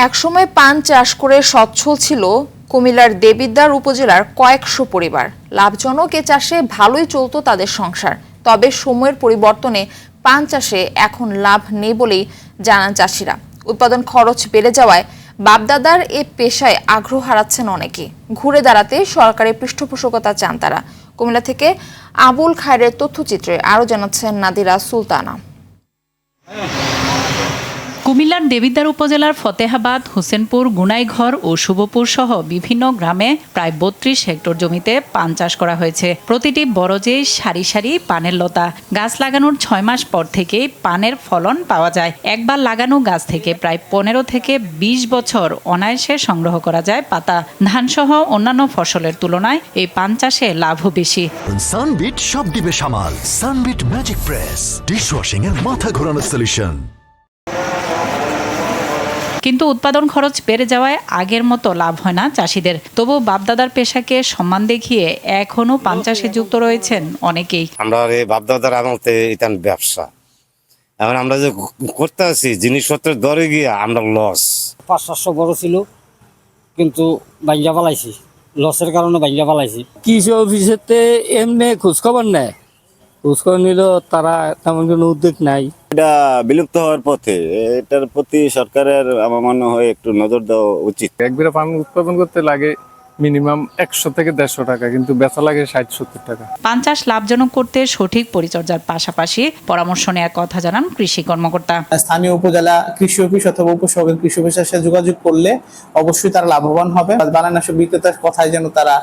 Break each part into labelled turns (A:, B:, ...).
A: একসময় পান চাষ করে সচ্ছল ছিল কুমিল্লার দেবিদ্বার উপজেলার কয়েকশো পরিবার। লাভজনক এ চাষে ভালোই চলতো তাদের সংসার। তবে সময়ের পরিবর্তনে পান চাষে এখন লাভ নেই বলেই জানান চাষিরা। উৎপাদন খরচ বেড়ে যাওয়ায় বাপদাদার এ পেশায় আগ্রহ হারাচ্ছেন অনেকে। ঘুরে দাঁড়াতে সরকারি পৃষ্ঠপোষকতা চান তারা। কুমিল্লা থেকে আবুল খায়রের তথ্যচিত্রে আরও জানাচ্ছেন নাদিরা সুলতানা।
B: কুমিল্লার দেবিদ্বার উপজেলার ফতেহাবাদ, হোসেনপুর, গুনাইঘর ও শুভপুর সহ বিভিন্ন গ্রামে প্রায় ৩২ হেক্টর জমিতে পান চাষ করা হয়েছে। প্রতিটি বরজে সারি সারি পানের লতা। গাছ লাগানোর ৬ মাস পর থেকেই পানের ফলন পাওয়া যায়। একবার লাগানো গাছ থেকে প্রায় ১৫ থেকে ২০ বছর অনায়াসে সংগ্রহ করা যায় পাতা। ধানসহ অন্যান্য ফসলের তুলনায় এই পান চাষে লাভও বেশি।
C: সানবিট সব দিবে সামাল। সানবিট ম্যাজিক প্রেস ডিশওয়াশিং এর মাথা ঘোরানো সলিউশন।
B: কিন্তু উৎপাদন খরচ বেড়ে যাওয়ায় আগের মতো লাভ হয় না চাষিদের। তবু বাপদাদার পেশাকে সম্মান দেখিয়ে এখনো পান চাষে যুক্ত রয়েছেন অনেকেই।
D: আমরা বাপদাদার আমলতে এটা ব্যবসা, এখন আমরা যে করতে আছি জিনিসপত্রের দরে গিয়ে আমরা লস।
E: ৫-৭০০ বড় ছিল, কিন্তু ভাঙ্গা পালাইছি, লসের কারণে ভাঙ্গা পালাইছি।
F: কৃষি অফিসেতে এমনি খোঁজখবর নেয়, খোঁজখবর নিল তারা তেমন কোনো উদ্যোগ নাই।
G: এটা বিলুপ্ত হওয়ার পথে, এটার প্রতি সরকারের আমার মনে হয় একটু নজর দেওয়া উচিত।
H: এক বিঘা পান উৎপাদন করতে লাগে মিনিমাম ১০০ থেকে ১৫০ টাকা, কিন্তু বেচা লাগে ৬০-৭০ টাকা।
B: পান চাষ লাভজনক করতে সঠিক পরিচর্যার পাশাপাশি পরামর্শ নেওয়ার কথা জানান কৃষি কর্মকর্তা।
I: স্থানীয় উপজেলা কৃষি অফিস অথবা উপসহকারী কৃষি অফিসের সাথে যোগাযোগ করলে অবশ্যই তারা লাভবান হবে। বালানাশক বিক্রেতার কথায় যেন তারা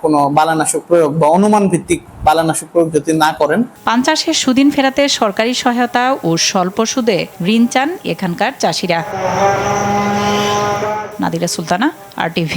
I: কোনো বালানাশক প্রয়োগ বা অনুমান ভিত্তিক বালানাশক প্রয়োগ যদি না করেন।
B: পান চাষের সুদিন ফেরাতে সরকারি সহায়তা ও স্বল্প সুদে ঋণ চান এখানকার চাষিরা। নাদিরা সুলতানা, RTV।